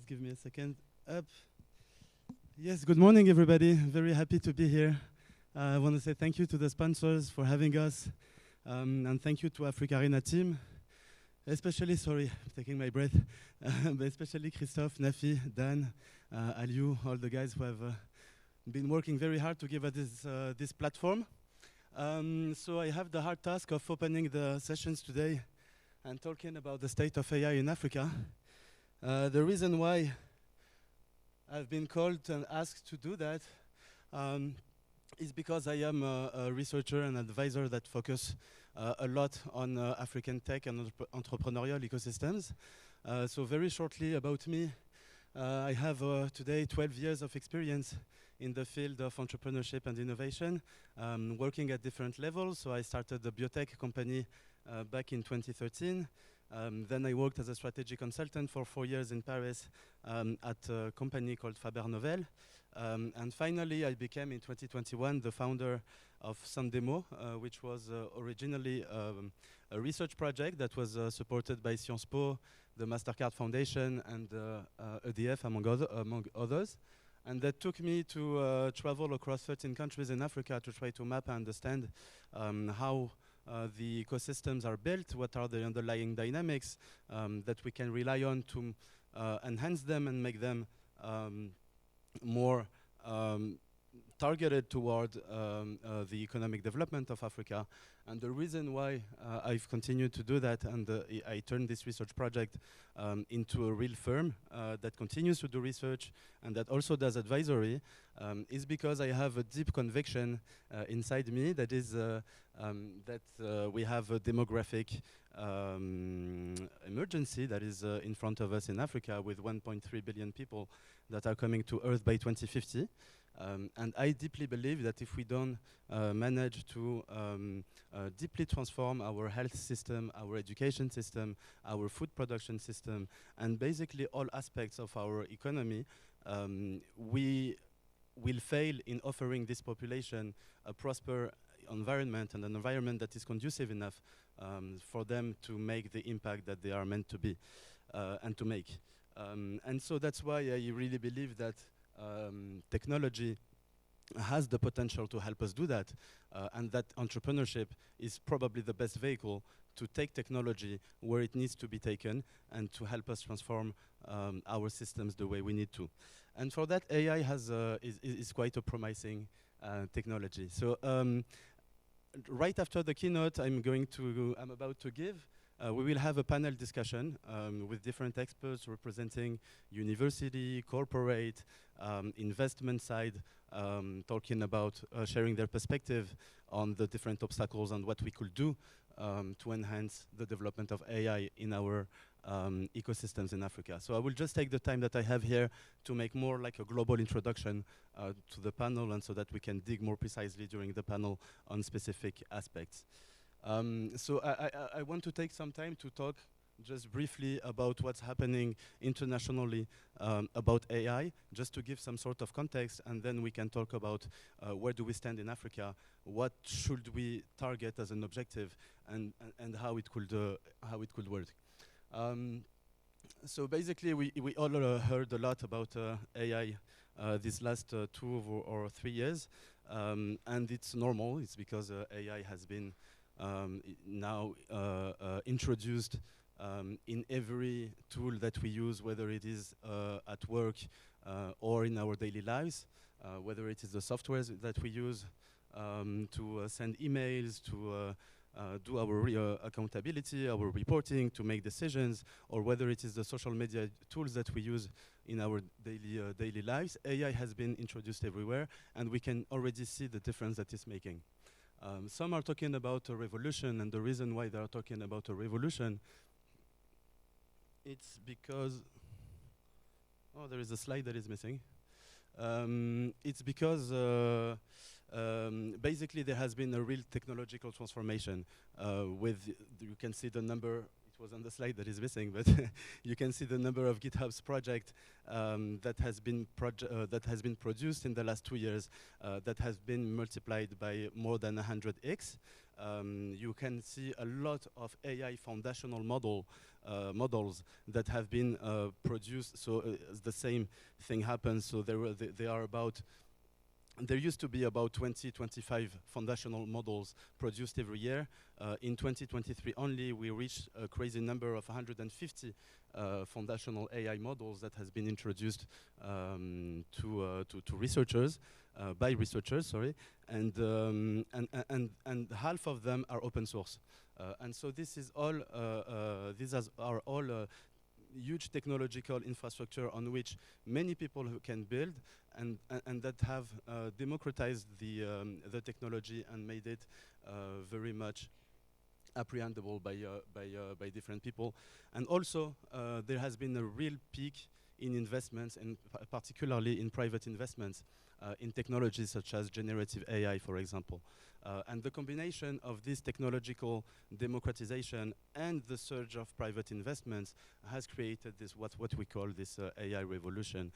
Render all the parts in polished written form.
give me a second. Up. Yes, good morning, everybody. Very happy to be here. I want to say thank you to the sponsors for having us, and thank you to Africa Arena team, especially, sorry, I'm taking my breath, but especially Christophe, Nafi, Dan, Aliou, all the guys who have been working very hard to give us this platform. So I have the hard task of opening the sessions today and talking about the state of AI in Africa. The reason why I've been called and asked to do that is because I am a researcher and advisor that focus a lot on African tech and entrepreneurial ecosystems. So very shortly about me, I have today 12 years of experience in the field of entrepreneurship and innovation, working at different levels. So I started a biotech company back in 2013. Then I worked as a strategy consultant for 4 years in Paris at a company called Faber Novel. And finally, I became in 2021 the founder of Sandemo, which was originally a research project that was supported by Sciences Po, the MasterCard Foundation, and EDF, among others. And that took me to travel across 13 countries in Africa to try to map and understand how the ecosystems are built, what are the underlying dynamics that we can rely on to enhance them and make them more targeted toward the economic development of Africa. And the reason why I've continued to do that and I turned this research project into a real firm that continues to do research and that also does advisory is because I have a deep conviction inside me that is that we have a demographic emergency that is in front of us in Africa with 1.3 billion people that are coming to Earth by 2050. And I deeply believe that if we don't manage to deeply transform our health system, our education system, our food production system, and basically all aspects of our economy, we will fail in offering this population a prosper environment and an environment that is conducive enough for them to make the impact that they are meant to be and to make. And so that's why I really believe that technology has the potential to help us do that, and that entrepreneurship is probably the best vehicle to take technology where it needs to be taken and to help us transform our systems the way we need to. And for that, AI is quite a promising technology. So right after the keynote I'm about to give, we will have a panel discussion with different experts representing university, corporate, investment side, talking about sharing their perspective on the different obstacles and what we could do to enhance the development of AI in our ecosystems in Africa. So I will just take the time that I have here to make more like a global introduction to the panel, and so that we can dig more precisely during the panel on specific aspects. So I want to take some time to talk just briefly about what's happening internationally about AI, just to give some sort of context, and then we can talk about where do we stand in Africa, what should we target as an objective, and how it could work. So basically, we all heard a lot about AI these last 2 or 3 years, and it's normal. It's because AI has been now introduced in every tool that we use, whether it is at work or in our daily lives, whether it is the softwares that we use to send emails, to do our accountability, our reporting, to make decisions, or whether it is the social media tools that we use in our daily lives. AI has been introduced everywhere, and we can already see the difference that it's making. Some are talking about a revolution, and the reason why they are talking about a revolution, it's because, oh, there is a slide that is missing. It's because basically there has been a real technological transformation you can see the number. It was on the slide that is missing, but you can see the number of GitHub's project that has been produced in the last 2 years that has been multiplied by more than 100x. you can see a lot of AI foundational models that have been produced. So the same thing happens. So they are about. There used to be about 20, 25 foundational models produced every year. In 2023 only, we reached a crazy number of 150 foundational AI models that has been introduced to researchers, by researchers, sorry, and half of them are open source. And so this is all, are all huge technological infrastructure on which many people who can build and that have democratized the technology and made it very much apprehendable by different people. And also there has been a real peak in investments, and particularly in private investments in technologies such as generative AI, for example. And the combination of this technological democratization and the surge of private investments has created this what we call this AI revolution,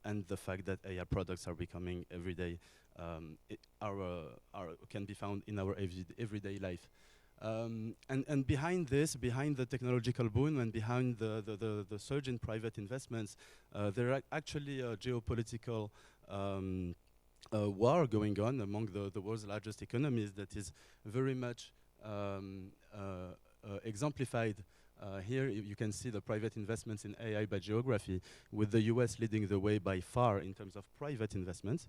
and the fact that AI products are becoming everyday, can be found in our everyday life. And behind this, behind the technological boom and behind the surge in private investments, there are actually a geopolitical war going on among the world's largest economies that is very much exemplified. Here you can see the private investments in AI by geography, with the US leading the way by far in terms of private investments.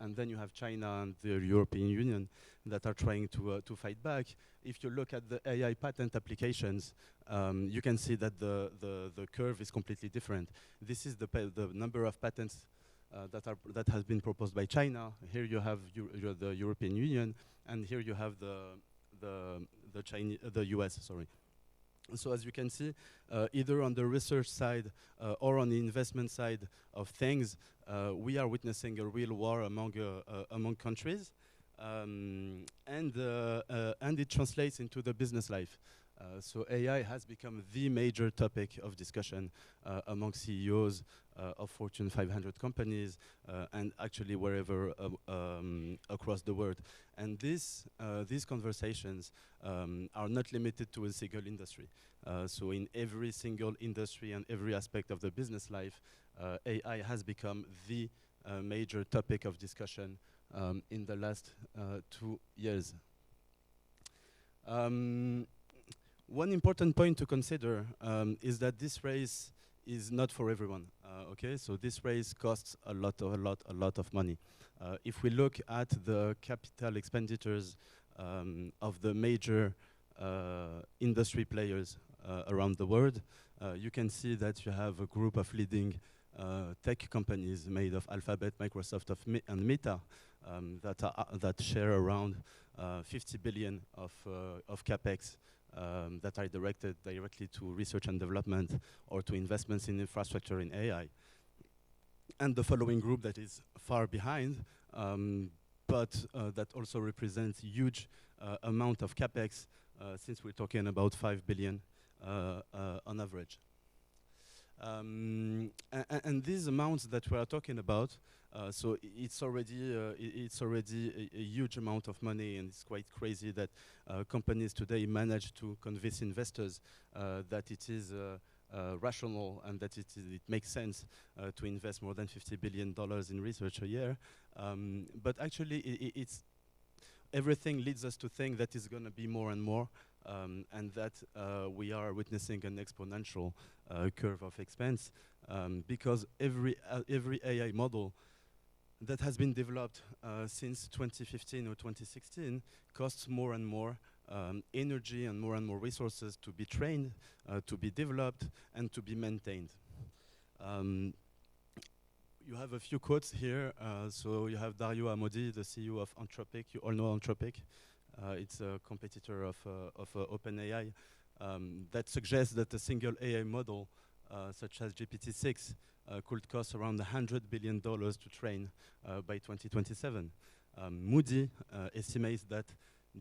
And then you have China and the European Union that are trying to fight back. If you look at the AI patent applications, you can see that the curve is completely different. This is the number of patents that has been proposed by China. Here you have the European Union, and here you have the US. Sorry. So as you can see, either on the research side or on the investment side of things, we are witnessing a real war among countries, and it translates into the business life. So AI has become the major topic of discussion among CEOs of Fortune 500 companies, and actually wherever across the world. And these conversations are not limited to a single industry. So in every single industry and every aspect of the business life, AI has become the major topic of discussion in the last 2 years. One important point to consider is that this race is not for everyone. Okay, so this race costs a lot of money. If we look at the capital expenditures of the major industry players around the world, you can see that you have a group of leading tech companies made of Alphabet, Microsoft, and Meta that share around 50 billion of capex that are directed directly to research and development or to investments in infrastructure in AI. And the following group that is far behind, but that also represents huge amount of capex, since we're talking about 5 billion on average. And these amounts that we are talking about, so it's already a huge amount of money, and it's quite crazy that companies today manage to convince investors that it is rational and that it makes sense to invest more than $50 billion in research a year. But actually, it's everything leads us to think that it's going to be more and more, and that we are witnessing an exponential curve of expense, because every AI model that has been developed since 2015 or 2016 costs more and more energy and more resources to be trained, to be developed, and to be maintained. You have a few quotes here. So you have Dario Amodei, the CEO of Anthropic. You all know Anthropic. It's a competitor of OpenAI, that suggests that a single AI model, such as GPT-6, could cost around $100 billion to train by 2027. Moody estimates that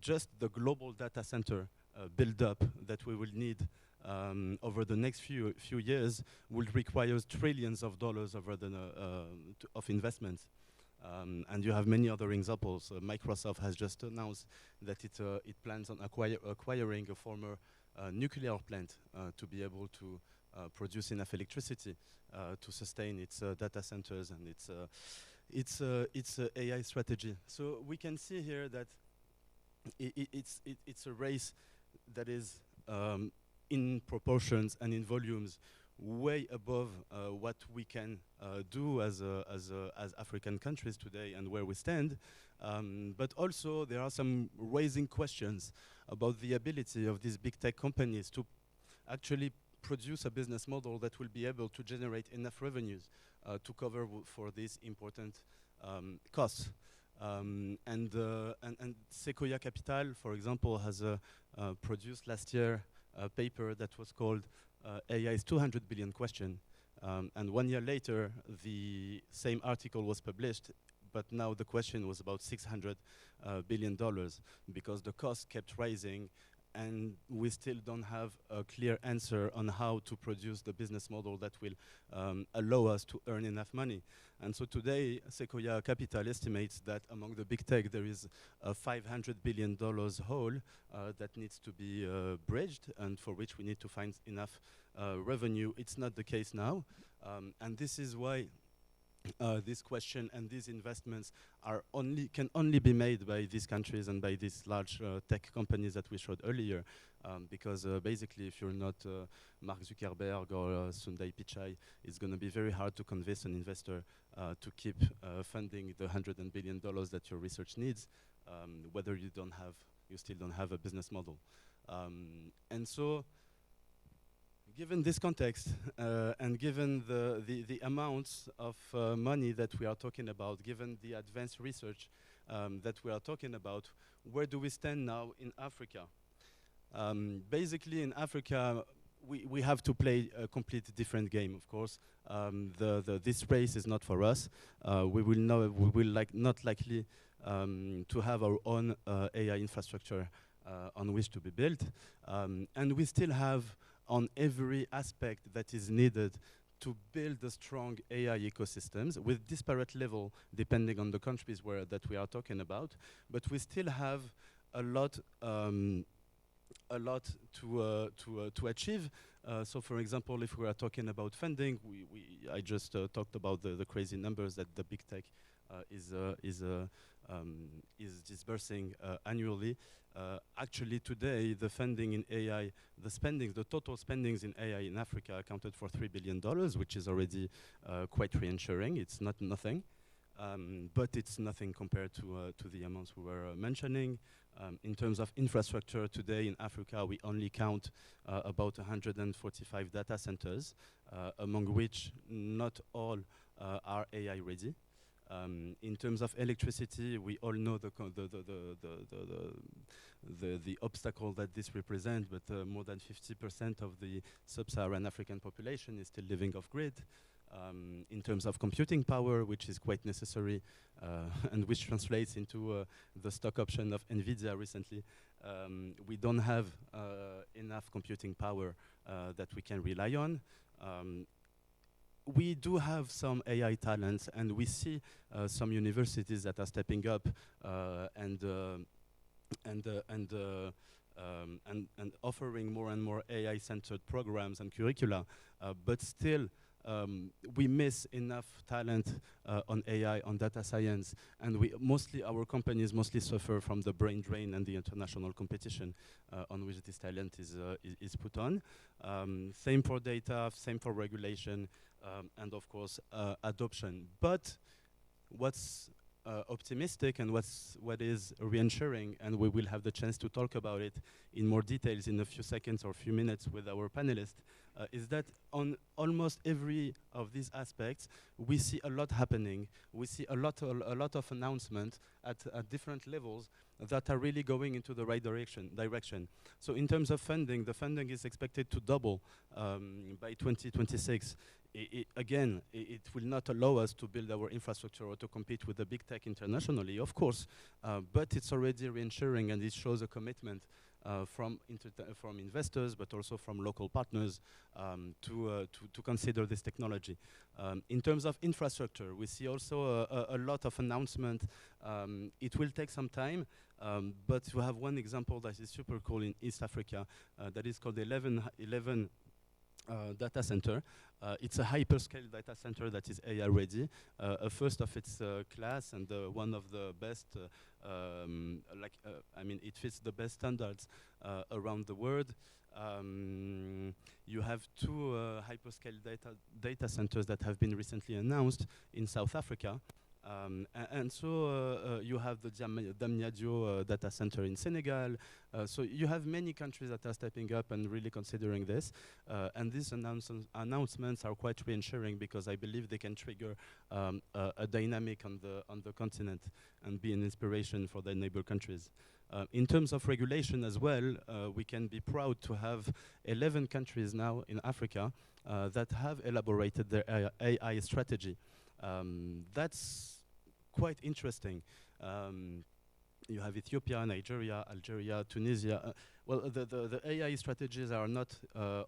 just the global data center build-up that we will need over the next few years will require trillions of dollars over of investments. And you have many other examples. Microsoft has just announced that it plans on acquiring a former nuclear plant to be able to produce enough electricity to sustain its data centers and its AI strategy. So we can see here that it's a race that is in proportions and in volumes way above what we can do as African countries today and where we stand. But also there are some raising questions about the ability of these big tech companies to actually produce a business model that will be able to generate enough revenues to cover for these important costs. And Sequoia Capital, for example, has produced last year a paper that was called AI's 200 billion question. And 1 year later, the same article was published, but now the question was about $600 billion because the cost kept rising and we still don't have a clear answer on how to produce the business model that will allow us to earn enough money. And so today, Sequoia Capital estimates that among the big tech, there is a $500 billion hole that needs to be bridged and for which we need to find enough revenue. It's not the case now. And this is why this question and these investments can only be made by these countries and by these large tech companies that we showed earlier. Because basically, if you're not Mark Zuckerberg or Sundar Pichai, it's going to be very hard to convince an investor to keep funding the $100 billion that your research needs, whether you still don't have a business model. And so, given this context and given the amounts of money that we are talking about, given the advanced research that we are talking about, where do we stand now in Africa? Basically, in Africa, we have to play a complete different game, of course. This race is not for us. We will not likely to have our own AI infrastructure on which to be built. And we still have on every aspect that is needed to build a strong AI ecosystems with disparate level depending on the countries that we are talking about. But we still have a lot to achieve. So, for example, if we are talking about funding, I just talked about the crazy numbers that the big tech is disbursing annually. Actually, today, the funding in AI, the total spendings in AI in Africa accounted for $3 billion, which is already quite reassuring. It's not nothing, but it's nothing compared to the amounts we were mentioning. In terms of infrastructure today in Africa, we only count about 145 data centers, among which not all are AI ready. In terms of electricity, we all know the obstacle that this represents, but more than 50% of the sub-Saharan African population is still living off grid. In terms of computing power, which is quite necessary, and which translates into the stock option of NVIDIA recently, we don't have enough computing power that we can rely on. We do have some AI talents, and we see some universities that are stepping up and offering more and more AI-centered programs and curricula, but still we miss enough talent on AI, on data science, and our companies mostly suffer from the brain drain and the international competition on which this talent is put on. Same for data, same for regulation, and of course adoption. But what's optimistic and what is reassuring, and we will have the chance to talk about it in more details in a few seconds or a few minutes with our panelists, is that on almost every of these aspects, we see a lot happening. We see a lot of announcements at different levels that are really going into the right direction. So in terms of funding, the funding is expected to double by 2026. Again, it will not allow us to build our infrastructure or to compete with the big tech internationally, of course, but it's already reassuring, and it shows a commitment from investors, but also from local partners to consider this technology. In terms of infrastructure, we see also a lot of announcement. It will take some time, but we have one example that is super cool in East Africa that is called 11 data center. It's a hyperscale data center that is AI ready, a first of its class and one of the best, I mean, it fits the best standards around the world. You have two hyperscale data centers that have been recently announced in South Africa. And so you have the Diamniadio data center in Senegal. So you have many countries that are stepping up and really considering this. And these announcements are quite reassuring because I believe they can trigger a dynamic on the continent and be an inspiration for the neighbor countries. In terms of regulation as well, we can be proud to have 11 countries now in Africa that have elaborated their AI strategy. That's quite interesting. You have Ethiopia, Nigeria, Algeria, Tunisia. Well, the AI strategies are not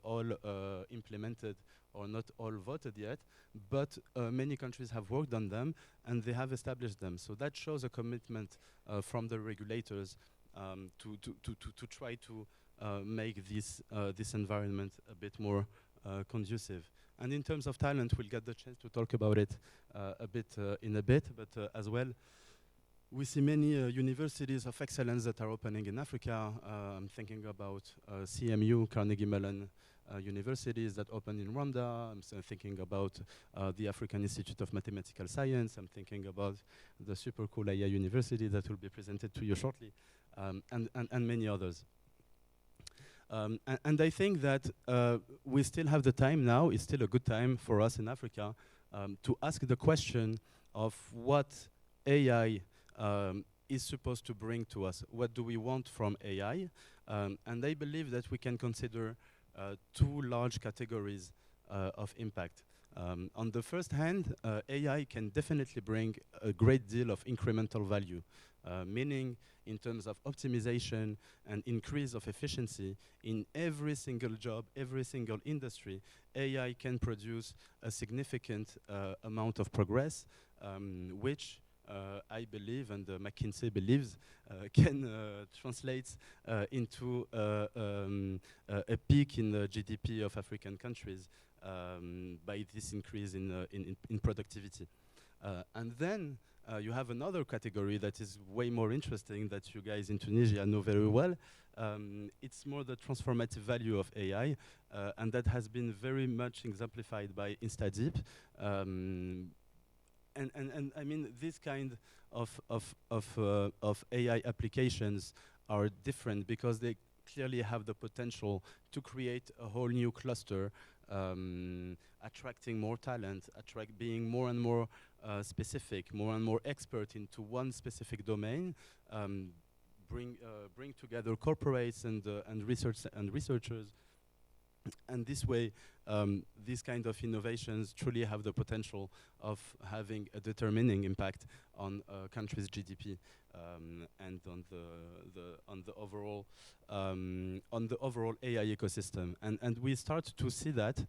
all implemented or not all voted yet, but many countries have worked on them and they have established them. So that shows a commitment from the regulators to try to make this environment a bit more conducive. And in terms of talent, we'll get the chance to talk about it in a bit, but as well, we see many universities of excellence that are opening in Africa. I'm thinking about CMU, Carnegie Mellon universities that open in Rwanda. I'm thinking about the African Institute of Mathematical Science. I'm thinking about the super cool AI university that will be presented to you shortly, and many others. And I think that we still have the time now, it's still a good time for us in Africa to ask the question of what AI is supposed to bring to us. What do we want from AI? And I believe that we can consider two large categories of impact. On the first hand, AI can definitely bring a great deal of incremental value, meaning in terms of optimization and increase of efficiency in every single job, every single industry. AI can produce a significant amount of progress, which I believe, and McKinsey believes, can translate into a peak in the GDP of African countries by this increase in productivity. And then you have another category that is way more interesting that you guys in Tunisia know very well. It's more the transformative value of AI, and that has been very much exemplified by InstaDeep. And I mean, this kind of AI applications are different because they clearly have the potential to create a whole new cluster, attracting more talent, being more and more specific, more and more expert into one specific domain, bring together corporates and researchers. And this way, these kind of innovations truly have the potential of having a determining impact on a country's GDP and on the overall AI ecosystem. And we start to see that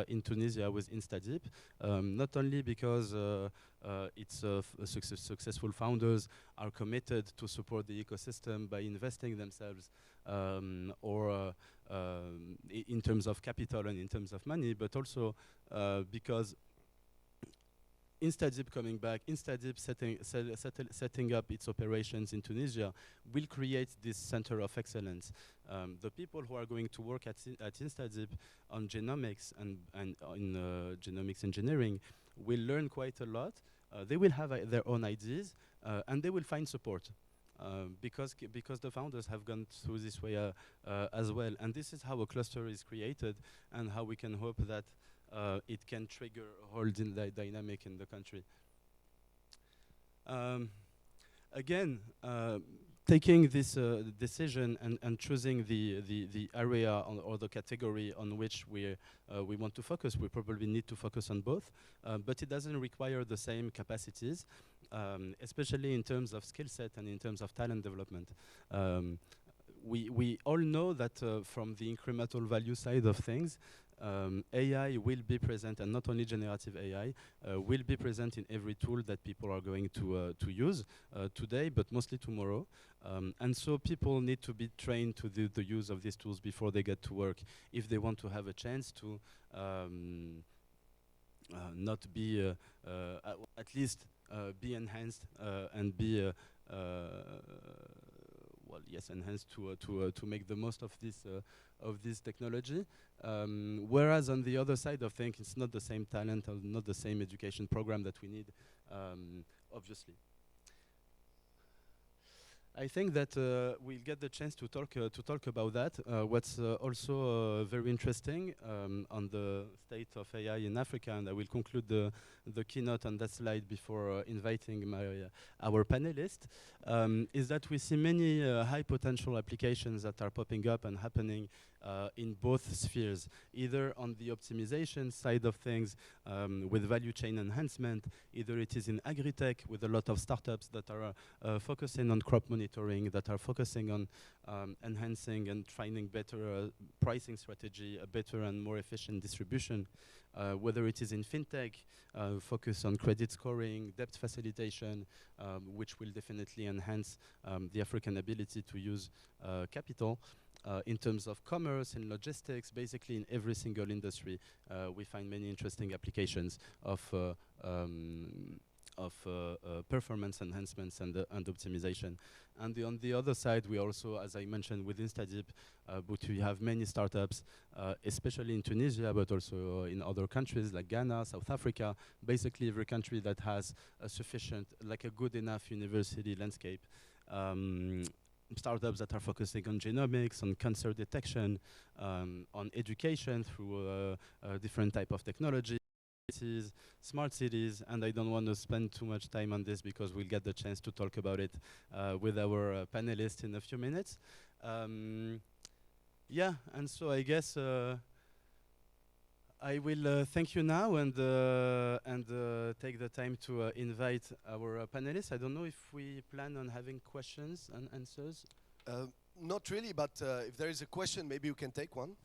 in Tunisia with InstaDeep, not only because its successful founders are committed to support the ecosystem by investing themselves or in terms of capital and in terms of money, but also because InstaDeep coming back, InstaDeep setting up its operations in Tunisia will create this center of excellence. The people who are going to work at InstaDeep on genomics and in genomics engineering will learn quite a lot. They will have their own ideas and they will find support. Because the founders have gone through this way as well. And this is how a cluster is created and how we can hope that it can trigger a whole dynamic in the country. Again, taking this decision and choosing the area or the category on which we want to focus, we probably need to focus on both, but it doesn't require the same capacities, especially in terms of skill set and in terms of talent development. we all know that from the incremental value side of things, AI will be present, and not only generative AI, will be present in every tool that people are going to use today, but mostly tomorrow. And so people need to be trained to the use of these tools before they get to work, if they want to have a chance to not be, at least be enhanced and be well, yes, enhanced to make the most of this technology. Whereas on the other side of things, it's not the same talent or not the same education program that we need, obviously. I think that we'll get the chance to talk about that. What's also very interesting on the state of AI in Africa, and I will conclude the keynote on that slide before inviting our panelists, is that we see many high potential applications that are popping up and happening in both spheres, either on the optimization side of things with value chain enhancement, either it is in agri-tech with a lot of startups that are focusing on crop monitoring, that are focusing on enhancing and finding better pricing strategy, a better and more efficient distribution, whether it is in fintech, focus on credit scoring, debt facilitation, which will definitely enhance the African ability to use capital. In terms of commerce and logistics, basically in every single industry, we find many interesting applications of performance enhancements and optimization. And on the other side, we also, as I mentioned, with InstaDeep, but we have many startups, especially in Tunisia, but also in other countries like Ghana, South Africa, basically every country that has a sufficient, like a good enough university landscape. Startups that are focusing on genomics, on cancer detection, on education through different type of technology, smart cities, and I don't want to spend too much time on this because we'll get the chance to talk about it with our panelists in a few minutes. Yeah, and so I guess I will thank you now and take the time to invite our panelists. I don't know if we plan on having questions and answers. Not really, but if there is a question, maybe you can take one.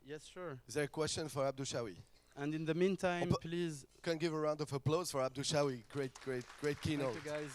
Yes, sure. Is there a question for Abdou Chaoui? And in the meantime, please. Can give a round of applause for Abdou Chaoui. Great keynote. Thank you, guys.